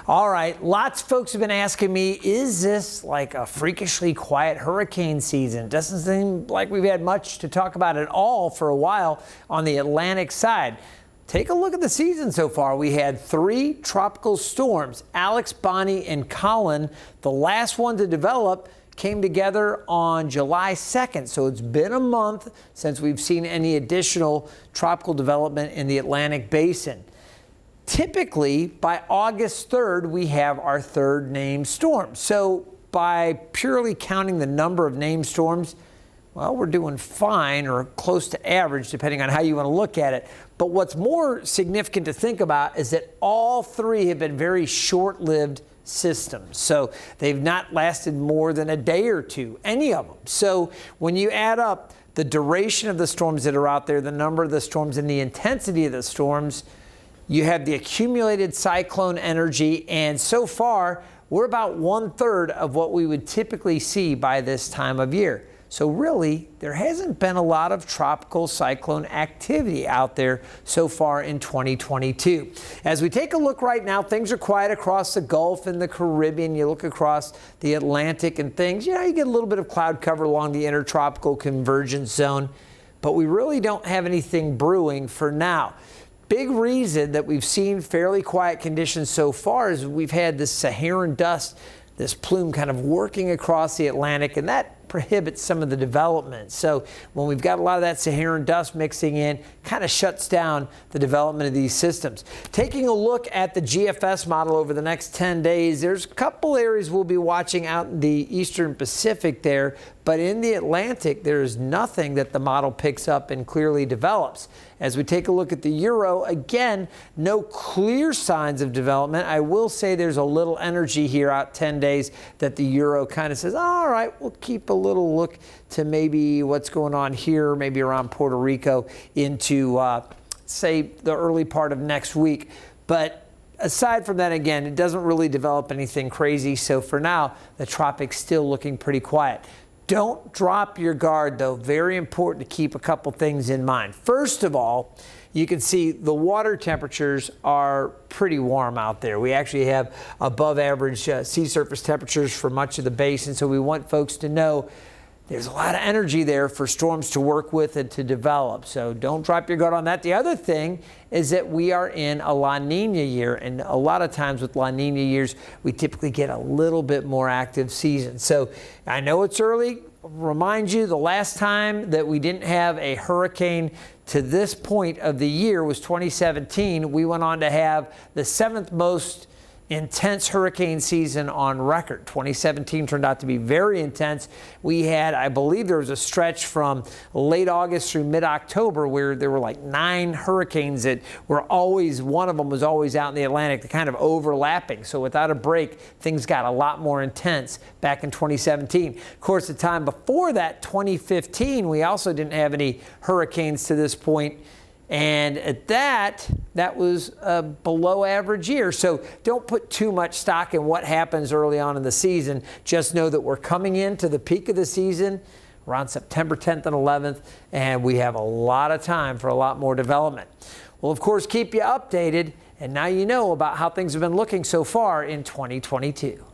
All right, lots of folks have been asking me, is this like a freakishly quiet hurricane season? Doesn't seem like we've had much to talk about at all for a while on the Atlantic side. Take a look at the season so far. We had 3 tropical storms, Alex, Bonnie, and Colin. The last one to develop came together on July 2nd, so it's been a month since we've seen any additional tropical development in the Atlantic basin. Typically, by August 3rd, we have our 3rd named storm. So by purely counting the number of named storms, well, we're doing fine or close to average, depending on how you want to look at it. But what's more significant to think about is that all 3 have been very short-lived systems. So they've not lasted more than a day or two, any of them. So when you add up the duration of the storms that are out there, the number of the storms and the intensity of the storms, you have the accumulated cyclone energy, and so far, we're about 1/3 of what we would typically see by this time of year. So really, there hasn't been a lot of tropical cyclone activity out there so far in 2022. As we take a look right now, things are quiet across the Gulf and the Caribbean. You look across the Atlantic and things, you get a little bit of cloud cover along the intertropical convergence zone, but we really don't have anything brewing for now. Big reason that we've seen fairly quiet conditions so far is we've had this Saharan dust, this plume kind of working across the Atlantic, and that prohibits some of the development. So when we've got a lot of that Saharan dust mixing in, kind of shuts down the development of these systems. Taking a look at the GFS model over the next 10 days, there's a couple areas we'll be watching out in the Eastern Pacific there, but in the Atlantic, there's nothing that the model picks up and clearly develops. As we take a look at the Euro, again, no clear signs of development. I will say there's a little energy here out 10 days that the Euro kind of says, all right, we'll keep a little look to maybe what's going on here, maybe around Puerto Rico into, say, the early part of next week. But aside from that, again, it doesn't really develop anything crazy. So for now, the tropics still looking pretty quiet. Don't drop your guard, though. Very important to keep a couple things in mind. First of all, you can see the water temperatures are pretty warm out there. We actually have above average sea surface temperatures for much of the basin, so we want folks to know there's a lot of energy there for storms to work with and to develop. So don't drop your guard on that. The other thing is that we are in a La Nina year, and a lot of times with La Nina years, we typically get a little bit more active season. So I know it's early. Remind you, the last time that we didn't have a hurricane to this point of the year was 2017. We went on to have the 7th most intense hurricane season on record. 2017 turned out to be very intense. We had, I believe there was a stretch from late August through mid-October where there were like 9 hurricanes that were always, one of them was always out in the Atlantic, kind of overlapping. So without a break, things got a lot more intense back in 2017. Of course, the time before that, 2015, we also didn't have any hurricanes to this point. And at that was a below average year. So don't put too much stock in what happens early on in the season. Just know that we're coming into the peak of the season around September 10th and 11th, and we have a lot of time for a lot more development. We'll, of course, keep you updated, and now you know about how things have been looking so far in 2022.